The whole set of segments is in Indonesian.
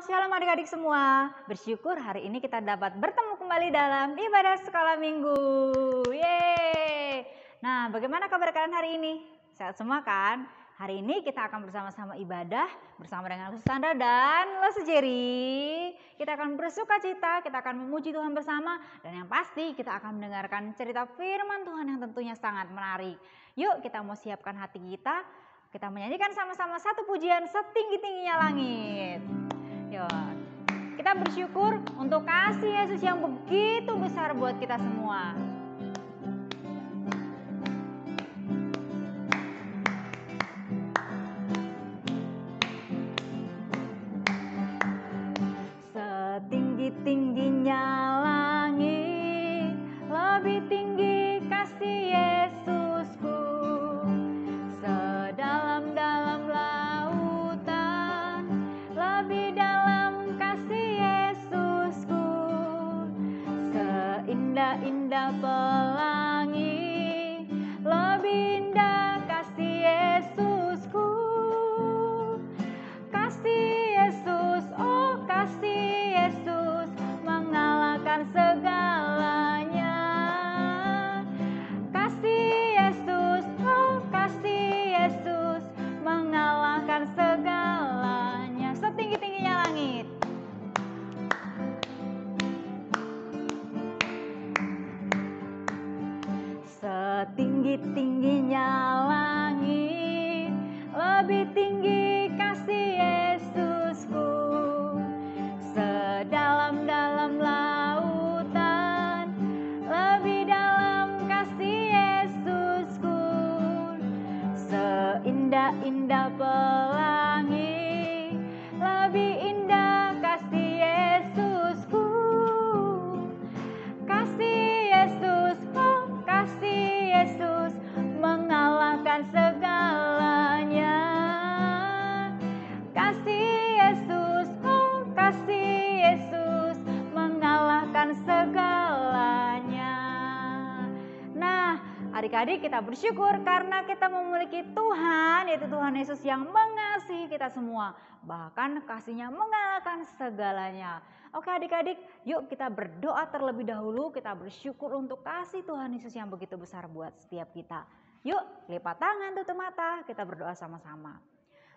Shalom adik-adik semua. Bersyukur hari ini kita dapat bertemu kembali dalam ibadah sekolah minggu. Yeay. Nah, bagaimana kabar kalian hari ini? Sehat semua kan? Hari ini kita akan bersama-sama ibadah bersama dengan Sandra dan Lose Jerry. Kita akan bersuka cita, kita akan memuji Tuhan bersama, dan yang pasti kita akan mendengarkan cerita firman Tuhan yang tentunya sangat menarik. Yuk kita mau siapkan hati kita menyanyikan sama-sama satu pujian setinggi-tingginya langit. Yuk, kita bersyukur untuk kasih Yesus yang begitu besar buat kita semua. Setinggi-tingginya langit, lebih tinggi kasih Yesusku. Sedalam-dalam lautan, lebih dalam kasih Yesusku. Seindah-indah pelangi, lebih indah kasih Yesusku. Kasih Yesus, oh kasih Yesus, mengalahkan segalanya. Kasih Yesus, oh kasih Yesus, mengalahkan segalanya. Setinggi-tingginya langit. Setinggi-tingginya langit, lebih tinggi kasih Yesusku. Sedalam-dalam lautan, lebih dalam kasih Yesusku. Seindah-indah pelangi, lebih indah kasih Yesusku. Kasih Yesus, oh kasih Yesus, mengalahkan segalanya. Kasih Yesus, oh kasih Yesus, mengalahkan segalanya. Nah, adik-adik, kita bersyukur karena kita memiliki Tuhan, yaitu Tuhan Yesus yang mengasihi kita semua. Bahkan kasihnya mengalahkan segalanya. Oke adik-adik, yuk kita berdoa terlebih dahulu. Kita bersyukur untuk kasih Tuhan Yesus yang begitu besar buat setiap kita. Yuk lipat tangan, tutup mata, kita berdoa sama-sama.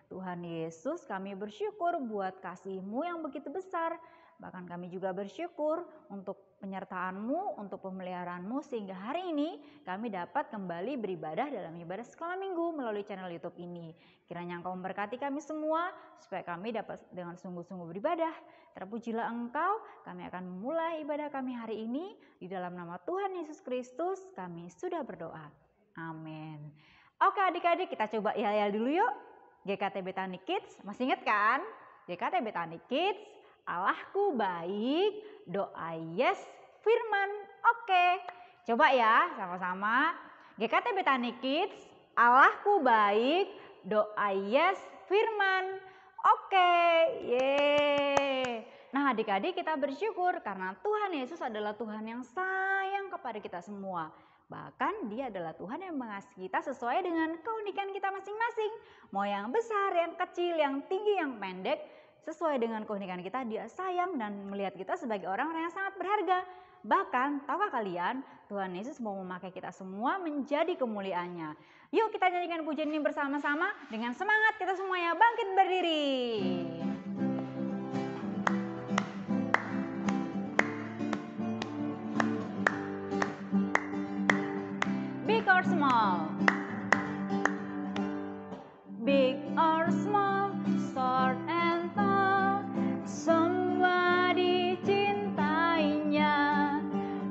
Tuhan Yesus, kami bersyukur buat kasih-Mu yang begitu besar. Bahkan kami juga bersyukur untuk penyertaan-Mu, untuk pemeliharaan-Mu, sehingga hari ini kami dapat kembali beribadah dalam ibadah sekolah minggu melalui channel YouTube ini. Kiranya Engkau memberkati kami semua, supaya kami dapat dengan sungguh-sungguh beribadah. Terpujilah Engkau, kami akan memulai ibadah kami hari ini. Di dalam nama Tuhan Yesus Kristus kami sudah berdoa. Amin. Oke adik-adik, kita coba yel-yel dulu yuk. GKT Bethany Kids, masih ingat kan? GKT Bethany Kids, Allahku baik, doa yes, firman oke. Coba ya sama-sama. GKT Bethany Kids, Allahku baik, doa yes, firman oke. Yeay. Nah adik-adik, kita bersyukur karena Tuhan Yesus adalah Tuhan yang sayang kepada kita semua. Bahkan Dia adalah Tuhan yang mengasihi kita sesuai dengan keunikan kita masing-masing. Mau yang besar, yang kecil, yang tinggi, yang pendek, sesuai dengan keunikan kita, Dia sayang dan melihat kita sebagai orang-orang yang sangat berharga. Bahkan, tahukah kalian, Tuhan Yesus mau memakai kita semua menjadi kemuliaannya. Yuk kita nyanyikan pujian ini bersama-sama. Dengan semangat kita semuanya bangkit berdiri. Big or small, big or small, short and tall, semua dicintainya.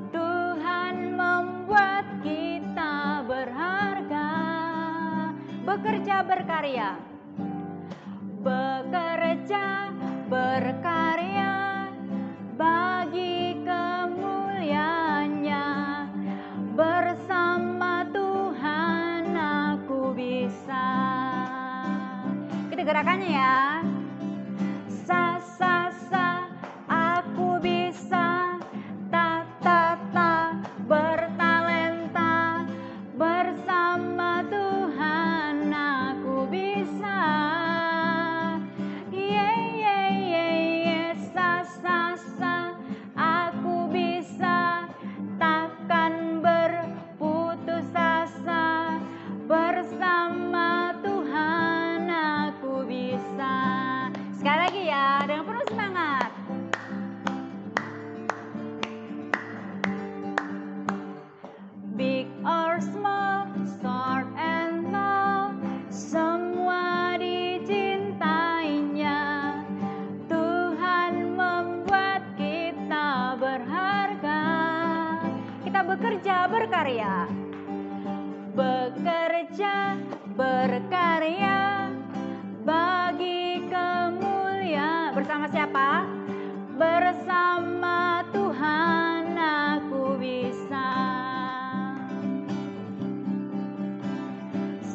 Tuhan membuat kita berharga. Bekerja berkarya, bekerja berkarya bagi kemuliaannya. Bersama Tuhan aku bisa. Kita gerakannya ya. Sa sa sa aku bisa. Ta ta ta bertalenta. Bersama Tuhan aku bisa. Yeah yeah yeah yeah. berkarya. Bekerja, berkarya bagi kemuliaan. Bersama siapa? Bersama Tuhan aku bisa.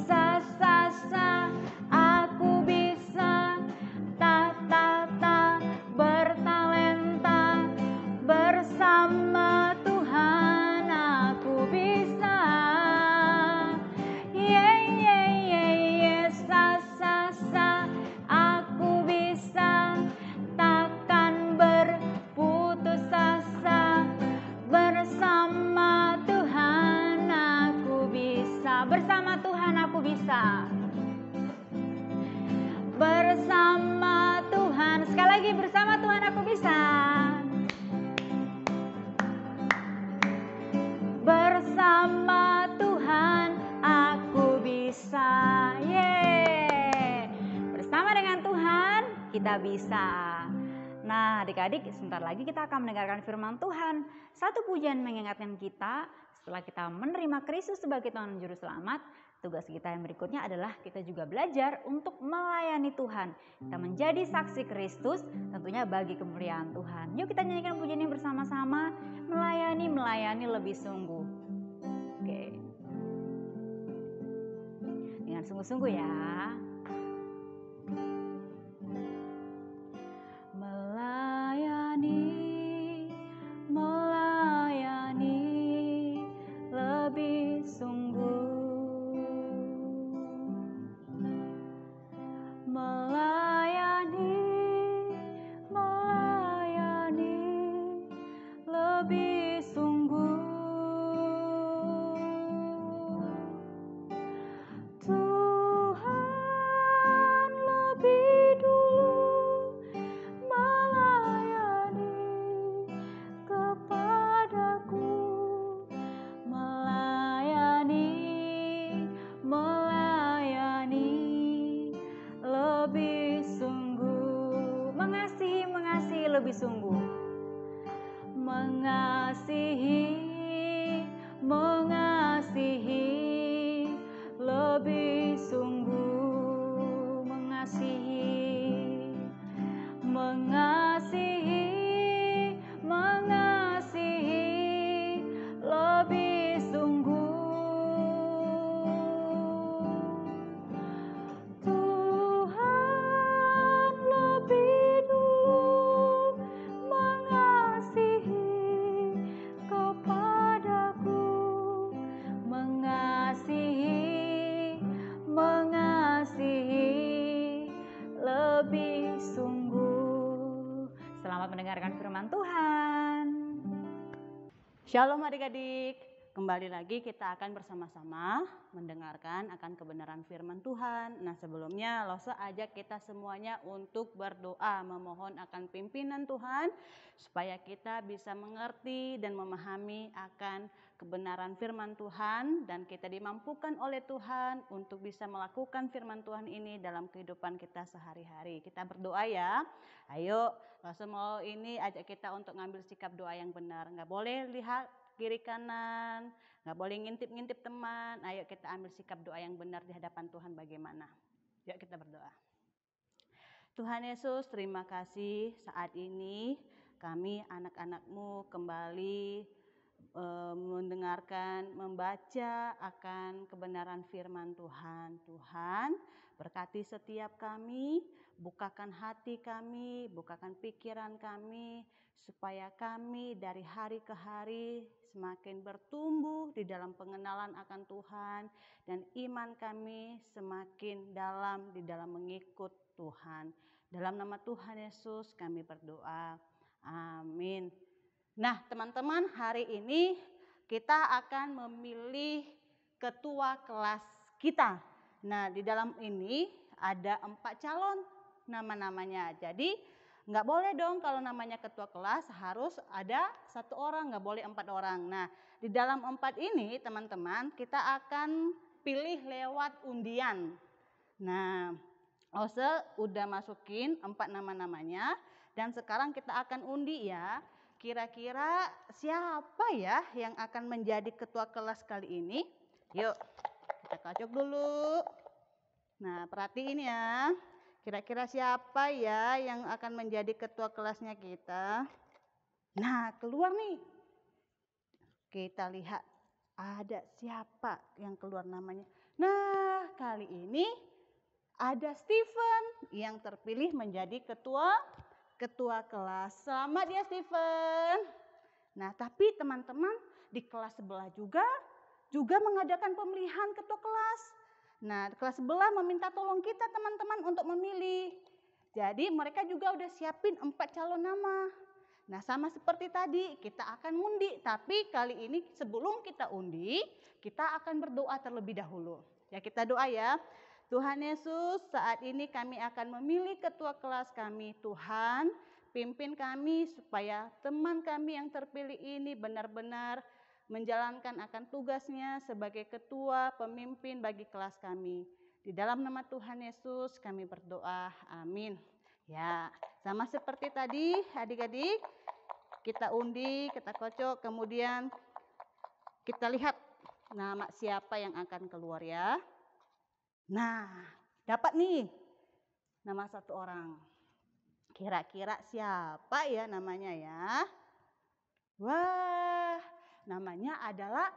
Sa sa sa aku bisa. Ta ta ta bertalenta. Bersama Tuhan aku bisa. Ye ye ye ye sa sa sa aku bisa. Takkan berputus asa. Bersama Tuhan aku bisa. Bersama Tuhan aku bisa. Bersama Tuhan. Sekali lagi, bersama Tuhan aku bisa. Bersama Tuhan aku bisa. Yeay. Bersama dengan Tuhan kita bisa. Nah, adik-adik, sebentar lagi kita akan mendengarkan firman Tuhan. Satu pujian mengingatkan kita setelah kita menerima Kristus sebagai Tuhan dan Juru Selamat. Tugas kita yang berikutnya adalah kita juga belajar untuk melayani Tuhan. Kita menjadi saksi Kristus tentunya bagi kemuliaan Tuhan. Yuk kita nyanyikan pujian ini bersama-sama. Melayani lebih sungguh. Oke. Dengan sungguh-sungguh ya. Melayani lebih sungguh. Melayani lebih sungguh. Tuhan lebih dulu melayani kepadaku. Melayani lebih sungguh. Mengasihi lebih sungguh. Mengasihi lebih sungguh. Mengasihi lebih sungguh. Tuhan lebih dulu mengasihi kepadaku. Mengasihi lebih sungguh. Selamat mendengarkan firman Tuhan. Shalom adik-adik. Kembali lagi kita akan bersama-sama mendengarkan akan kebenaran firman Tuhan. Nah, sebelumnya Lose ajak kita semuanya untuk berdoa memohon akan pimpinan Tuhan supaya kita bisa mengerti dan memahami akan kebenaran firman Tuhan dan kita dimampukan oleh Tuhan untuk bisa melakukan firman Tuhan ini dalam kehidupan kita sehari-hari. Kita berdoa ya. Ayo, Lose mau ini ajak kita untuk ngambil sikap doa yang benar. Nggak boleh lihat kiri kanan, nggak boleh ngintip-ngintip teman. Ayo kita ambil sikap doa yang benar di hadapan Tuhan bagaimana. Yuk kita berdoa. Tuhan Yesus, terima kasih saat ini kami anak-anak-Mu kembali mendengarkan, membaca akan kebenaran firman Tuhan. Tuhan, berkati setiap kami, bukakan hati kami, bukakan pikiran kami, supaya kami dari hari ke hari semakin bertumbuh di dalam pengenalan akan Tuhan dan iman kami semakin dalam di dalam mengikut Tuhan. Dalam nama Tuhan Yesus kami berdoa. Amin. Nah, teman-teman, hari ini kita akan memilih ketua kelas kita. Nah, di dalam ini ada 4 calon nama-namanya. Jadi nggak boleh dong kalau namanya ketua kelas harus ada 1 orang, nggak boleh 4 orang. Nah, di dalam 4 ini teman-teman kita akan pilih lewat undian. Nah, Lose udah masukin 4 nama-namanya dan sekarang kita akan undi ya. kira-kira siapa ya yang akan menjadi ketua kelas kali ini? Yuk, kita kocok dulu. Nah, perhatiin ya. Kira-kira siapa ya yang akan menjadi ketua kelasnya kita? Nah, keluar nih. Kita lihat ada siapa yang keluar namanya. Nah, kali ini ada Steven yang terpilih menjadi ketua kelas. Selamat ya Steven. Nah, tapi teman-teman di kelas sebelah juga mengadakan pemilihan ketua kelas. Nah, kelas sebelah meminta tolong kita teman-teman untuk memilih. Jadi mereka juga udah siapin 4 calon nama. Nah, sama seperti tadi kita akan undi. Tapi kali ini sebelum kita undi, kita akan berdoa terlebih dahulu. Ya, kita doa ya. Tuhan Yesus, saat ini kami akan memilih ketua kelas kami. Tuhan, pimpin kami supaya teman kami yang terpilih ini benar-benar menjalankan akan tugasnya sebagai ketua pemimpin bagi kelas kami. Di dalam nama Tuhan Yesus kami berdoa, amin. Ya, sama seperti tadi adik-adik, kita undi, kita kocok, kemudian kita lihat nama siapa yang akan keluar ya. Nah, dapat nih nama satu orang. Kira-kira siapa ya namanya ya? Wah, namanya adalah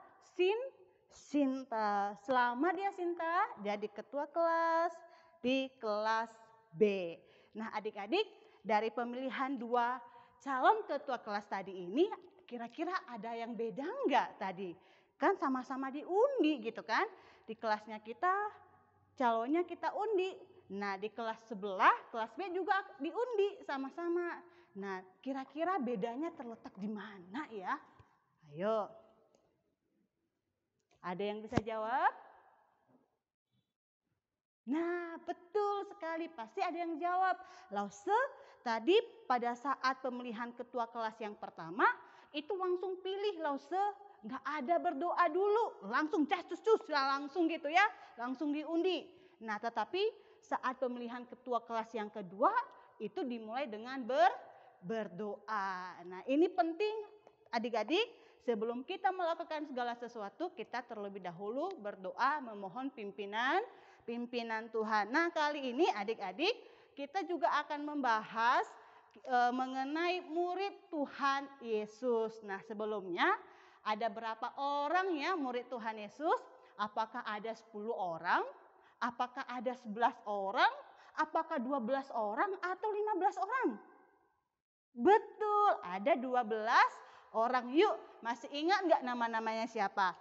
Sinta. Selamat ya Sinta, jadi ketua kelas di kelas B. Nah adik-adik, dari pemilihan 2 calon ketua kelas tadi ini, kira-kira ada yang beda enggak tadi? Kan sama-sama diundi gitu kan? Di kelasnya kita, calonnya kita undi. Nah di kelas sebelah, kelas B juga diundi sama-sama. Nah, kira-kira bedanya terletak di mana ya? Ayo. Ada yang bisa jawab? Nah, betul sekali. Pasti ada yang jawab. Lause, tadi pada saat pemilihan ketua kelas yang pertama, itu langsung pilih Lause. Nggak ada berdoa dulu. Langsung cus, langsung gitu ya. Langsung diundi. Nah, tetapi saat pemilihan ketua kelas yang kedua, itu dimulai dengan berdoa. Nah, ini penting adik-adik, sebelum kita melakukan segala sesuatu, kita terlebih dahulu berdoa memohon pimpinan Tuhan. Nah, kali ini adik-adik, kita juga akan membahas mengenai murid Tuhan Yesus. Nah, sebelumnya ada berapa orang ya murid Tuhan Yesus? Apakah ada 10 orang? Apakah ada 11 orang? Apakah 12 orang atau 15 orang? Betul, ada 12 orang. Yuk, masih ingat nggak nama-namanya siapa?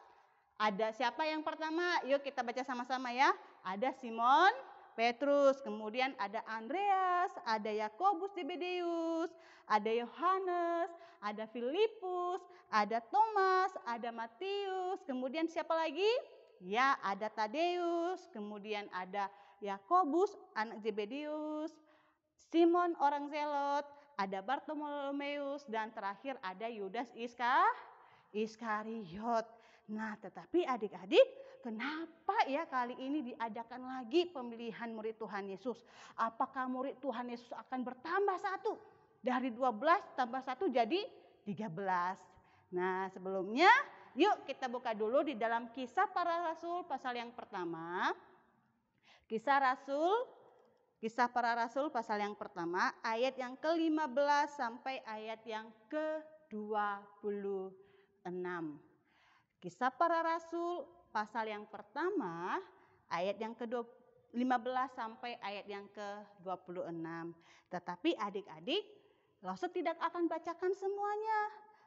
Ada siapa yang pertama? Yuk kita baca sama-sama ya. Ada Simon Petrus, kemudian ada Andreas, ada Yakobus Zebedeus, ada Yohanes, ada Filipus, ada Thomas, ada Matius, kemudian siapa lagi? Ya, ada Tadeus, kemudian ada Yakobus anak Zebedeus, Simon orang Zelot, ada Bartolomeus, dan terakhir ada Yudas Iskariot. Nah, tetapi adik-adik, kenapa ya kali ini diadakan lagi pemilihan murid Tuhan Yesus? Apakah murid Tuhan Yesus akan bertambah 1? Dari 12 tambah 1 jadi 13. Nah, sebelumnya yuk kita buka dulu di dalam Kisah Para Rasul pasal yang pertama. Kisah Para Rasul pasal yang pertama, ayat yang ke-15 sampai ayat yang ke-26. Kisah Para Rasul pasal yang pertama, ayat yang ke-15 sampai ayat yang ke-26. Tetapi adik-adik, Lause tidak akan bacakan semuanya.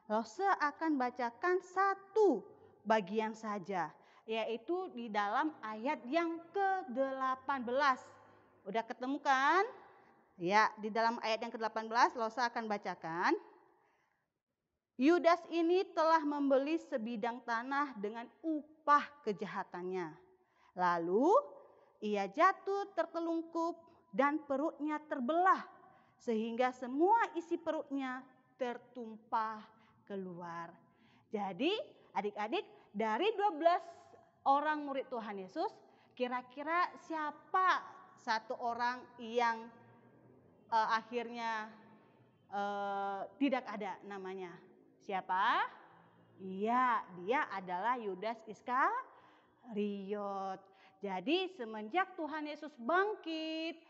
Lause akan bacakan satu bagian saja, yaitu di dalam ayat yang ke-18. Udah ketemu kan? Ya, di dalam ayat yang ke-18 Lause akan bacakan. Yudas ini telah membeli sebidang tanah dengan upah kejahatannya. Lalu ia jatuh tertelungkup dan perutnya terbelah sehingga semua isi perutnya tertumpah keluar. Jadi adik-adik, dari 12 orang murid Tuhan Yesus, kira-kira siapa satu orang yang akhirnya tidak ada namanya. Siapa? Iya, dia adalah Yudas Iskariot. Jadi semenjak Tuhan Yesus bangkit,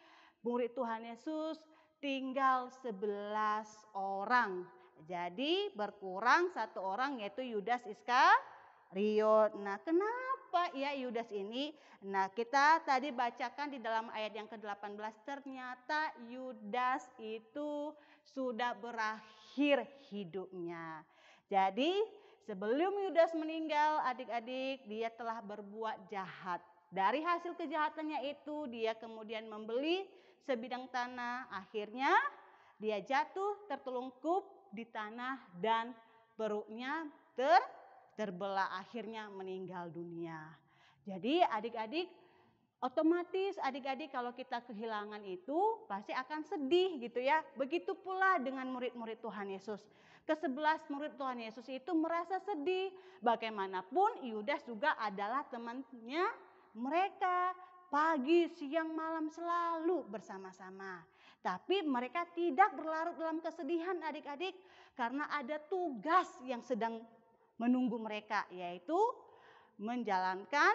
murid Tuhan Yesus tinggal 11 orang. Jadi berkurang satu orang yaitu Yudas Iskariot. Nah, kenapa ya Yudas ini? Nah, kita tadi bacakan di dalam ayat yang ke-18, ternyata Yudas itu sudah berakhir hidupnya. Jadi sebelum Yudas meninggal, adik-adik, dia telah berbuat jahat. Dari hasil kejahatannya itu, dia kemudian membeli sebidang tanah. Akhirnya dia jatuh tertelungkup di tanah dan perutnya terbelah. Akhirnya meninggal dunia. Jadi adik-adik, otomatis adik-adik kalau kita kehilangan itu pasti akan sedih gitu ya. Begitu pula dengan murid-murid Tuhan Yesus. Ke-11 murid Tuhan Yesus itu merasa sedih. Bagaimanapun Yudas juga adalah temannya mereka. Pagi, siang, malam selalu bersama-sama. Tapi mereka tidak berlarut dalam kesedihan adik-adik. Karena ada tugas yang sedang menunggu mereka. Yaitu menjalankan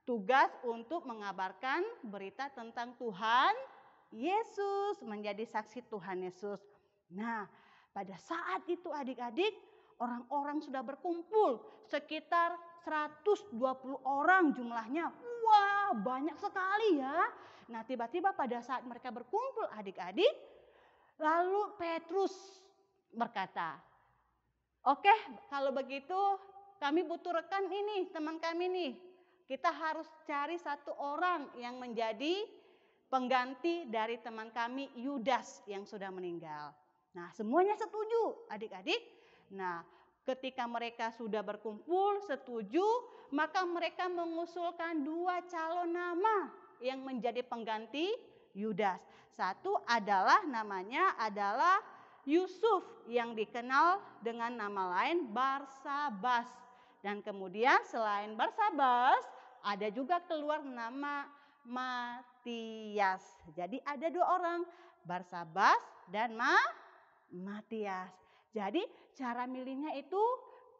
tugas untuk mengabarkan berita tentang Tuhan Yesus. Menjadi saksi Tuhan Yesus. Nah, pada saat itu adik-adik, orang-orang sudah berkumpul. Sekitar 120 orang jumlahnya. Wah, banyak sekali ya. Nah, tiba-tiba pada saat mereka berkumpul adik-adik, lalu Petrus berkata, "Oke, kalau begitu kami butuh rekan ini, teman kami nih. Kita harus cari satu orang yang menjadi pengganti dari teman kami Yudas yang sudah meninggal." Nah, semuanya setuju adik-adik. Nah, ketika mereka sudah berkumpul setuju, maka mereka mengusulkan 2 calon nama yang menjadi pengganti Yudas. Satu adalah namanya adalah Yusuf yang dikenal dengan nama lain Barsabas. Dan kemudian selain Barsabas ada juga keluar nama Matias. Jadi ada 2 orang, Barsabas dan Matias. Jadi cara milihnya itu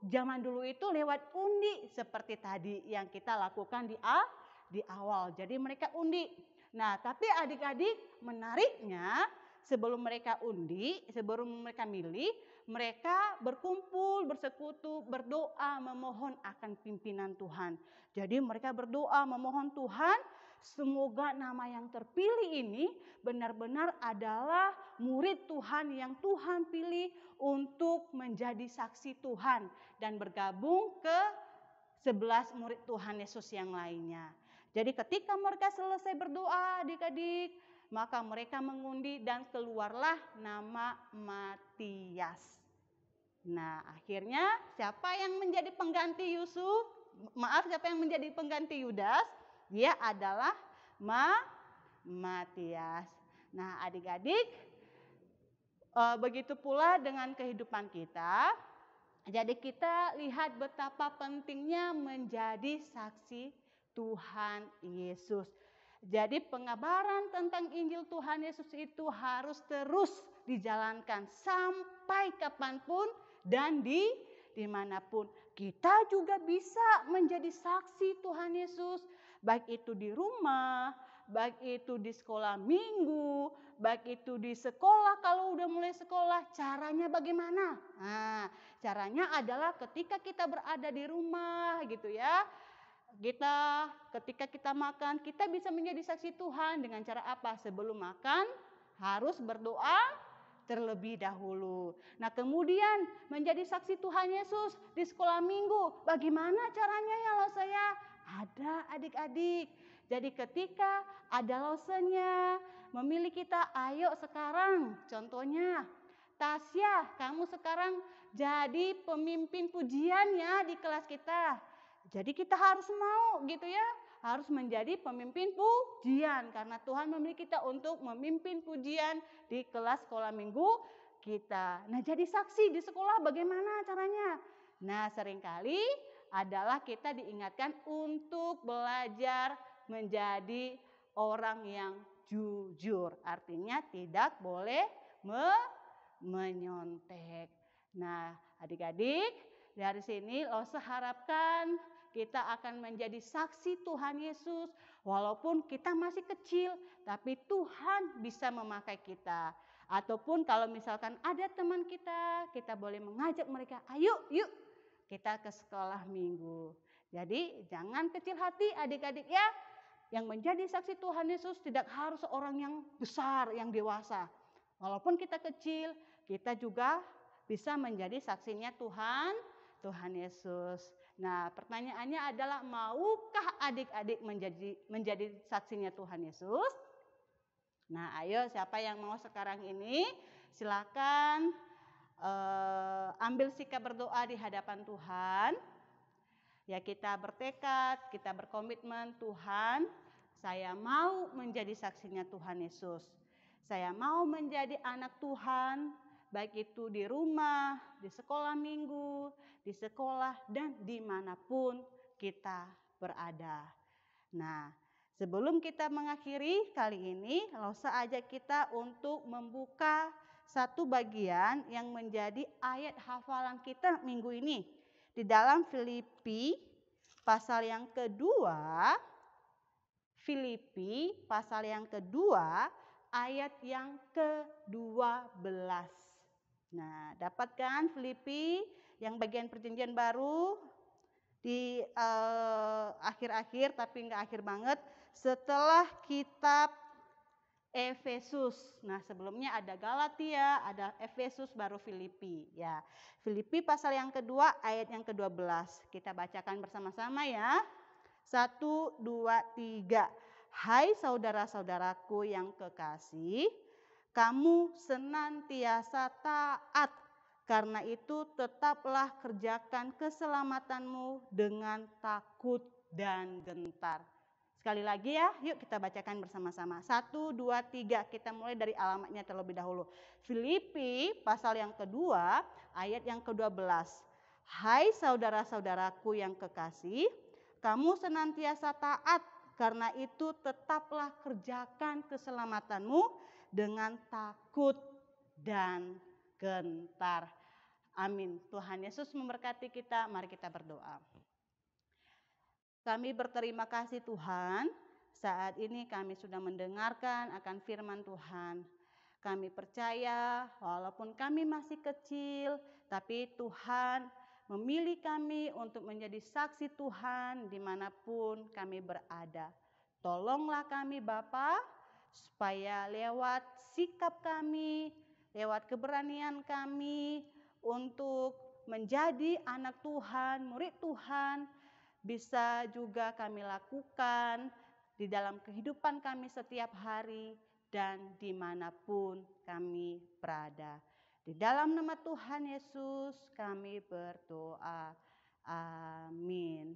zaman dulu itu lewat undi seperti tadi yang kita lakukan di awal. Jadi mereka undi. Nah, tapi adik-adik menariknya sebelum mereka undi, sebelum mereka milih, mereka berkumpul, bersekutu, berdoa, memohon akan pimpinan Tuhan. Jadi mereka berdoa memohon Tuhan, semoga nama yang terpilih ini benar-benar adalah murid Tuhan yang Tuhan pilih untuk menjadi saksi Tuhan dan bergabung ke 11 murid Tuhan Yesus yang lainnya. Jadi ketika mereka selesai berdoa adik-adik, maka mereka mengundi dan keluarlah nama Matias. Nah, akhirnya siapa yang menjadi pengganti Yusuf? Siapa yang menjadi pengganti Yudas? Dia adalah Matias. Nah, adik-adik, begitu pula dengan kehidupan kita. Jadi kita lihat betapa pentingnya menjadi saksi Tuhan Yesus. Jadi pengabaran tentang Injil Tuhan Yesus itu harus terus dijalankan sampai kapanpun dan dimanapun. Kita juga bisa menjadi saksi Tuhan Yesus. Baik itu di rumah, baik itu di sekolah minggu, baik itu di sekolah kalau udah mulai sekolah. Caranya bagaimana? Nah, caranya adalah ketika kita berada di rumah gitu ya. Ketika kita makan, kita bisa menjadi saksi Tuhan dengan cara apa? Sebelum makan harus berdoa terlebih dahulu. Nah, kemudian menjadi saksi Tuhan Yesus di sekolah minggu. Bagaimana caranya ya saya? Ada adik-adik. Jadi ketika ada losenya, memilih kita, ayo sekarang. Contohnya, Tasya, kamu sekarang jadi pemimpin pujian ya di kelas kita. Jadi kita harus mau gitu ya, harus menjadi pemimpin pujian. Karena Tuhan memilih kita untuk memimpin pujian di kelas sekolah minggu kita. Nah, jadi saksi di sekolah bagaimana caranya? Nah, seringkali adalah kita diingatkan untuk belajar menjadi orang yang jujur. Artinya tidak boleh menyontek. Nah, adik-adik, dari sini Lose harapkan kita akan menjadi saksi Tuhan Yesus. Walaupun kita masih kecil, tapi Tuhan bisa memakai kita. Ataupun kalau misalkan ada teman kita boleh mengajak mereka, ayo yuk kita ke sekolah minggu. Jadi jangan kecil hati adik-adik ya. Yang menjadi saksi Tuhan Yesus tidak harus orang yang besar, yang dewasa. Walaupun kita kecil, kita juga bisa menjadi saksinya Tuhan Yesus. Nah, pertanyaannya adalah maukah adik-adik menjadi saksinya Tuhan Yesus? Nah, ayo siapa yang mau sekarang ini? Silakan ambil sikap berdoa di hadapan Tuhan. Ya, kita bertekad, kita berkomitmen, Tuhan, saya mau menjadi saksinya Tuhan Yesus. Saya mau menjadi anak Tuhan, baik itu di rumah, di sekolah minggu, di sekolah, dan dimanapun kita berada. Nah, sebelum kita mengakhiri kali ini, Lose ajak kita untuk membuka satu bagian yang menjadi ayat hafalan kita minggu ini. Di dalam Filipi pasal yang kedua, Filipi pasal yang kedua ayat yang ke-12. Nah, dapatkan Filipi yang bagian perjanjian baru di akhir-akhir tapi enggak akhir banget setelah kitab Efesus. Nah, sebelumnya ada Galatia, ada Efesus, baru Filipi. Ya, Filipi pasal yang kedua, ayat yang ke-12. Kita bacakan bersama-sama ya. 1, 2, 3. Hai saudara-saudaraku yang kekasih, kamu senantiasa taat. Karena itu tetaplah kerjakan keselamatanmu dengan takut dan gentar. Sekali lagi ya, yuk kita bacakan bersama-sama. 1, 2, 3, kita mulai dari alamatnya terlebih dahulu. Filipi pasal yang kedua, ayat yang ke-12. Hai saudara-saudaraku yang kekasih, kamu senantiasa taat, karena itu tetaplah kerjakan keselamatanmu dengan takut dan gentar. Amin. Tuhan Yesus memberkati kita, mari kita berdoa. Kami berterima kasih Tuhan, saat ini kami sudah mendengarkan akan firman Tuhan. Kami percaya walaupun kami masih kecil, tapi Tuhan memilih kami untuk menjadi saksi Tuhan dimanapun kami berada. Tolonglah kami Bapa, supaya lewat sikap kami, lewat keberanian kami untuk menjadi anak Tuhan, murid Tuhan, bisa juga kami lakukan di dalam kehidupan kami setiap hari dan dimanapun kami berada. Di dalam nama Tuhan Yesus kami berdoa. Amin.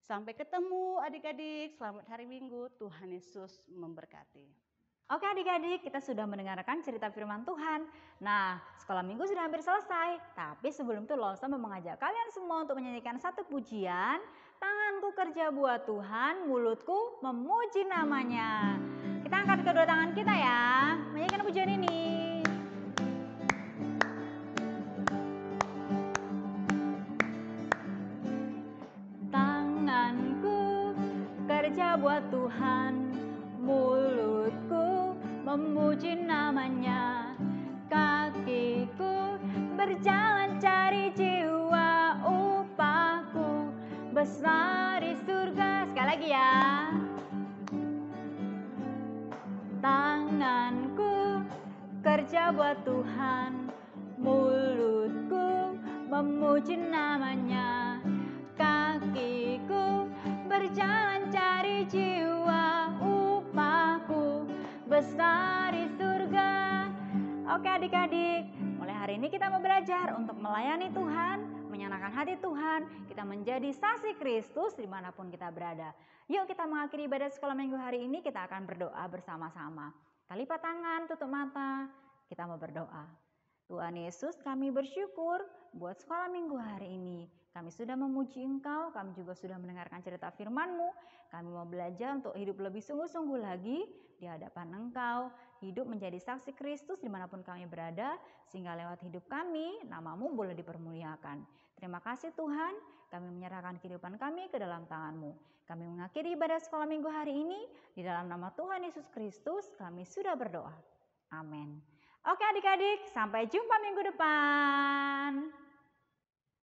Sampai ketemu adik-adik. Selamat hari Minggu. Tuhan Yesus memberkati. Oke adik-adik, kita sudah mendengarkan cerita firman Tuhan. Nah, sekolah minggu sudah hampir selesai. Tapi sebelum itu Lose mau mengajak kalian semua untuk menyanyikan satu pujian. Tanganku kerja buat Tuhan, mulutku memuji namanya. Kita angkat kedua tangan kita ya, menyanyikan pujian ini. Tanganku kerja buat Tuhan, mulutku memuji namanya, kakiku berjalan cari jiwa, upahku besar di surga. Sekali lagi ya. Tanganku kerja buat Tuhan, mulutku memuji namanya, kakiku berjalan cari jiwa, upahku besar di surga. Oke adik-adik, mulai hari ini kita mau belajar untuk melayani Tuhan, menyenangkan hati Tuhan, kita menjadi saksi Kristus dimanapun kita berada. Yuk kita mengakhiri ibadah sekolah minggu hari ini, kita akan berdoa bersama-sama. Kita lipat tangan, tutup mata, kita mau berdoa. Tuhan Yesus, kami bersyukur buat sekolah minggu hari ini. Kami sudah memuji Engkau, kami juga sudah mendengarkan cerita firman-Mu. Kami mau belajar untuk hidup lebih sungguh-sungguh lagi di hadapan Engkau, hidup menjadi saksi Kristus dimanapun kami berada, sehingga lewat hidup kami, nama-Mu boleh dipermuliakan. Terima kasih Tuhan, kami menyerahkan kehidupan kami ke dalam tangan-Mu. Kami mengakhiri ibadah sekolah minggu hari ini, di dalam nama Tuhan Yesus Kristus kami sudah berdoa. Amin. Oke adik-adik, sampai jumpa minggu depan.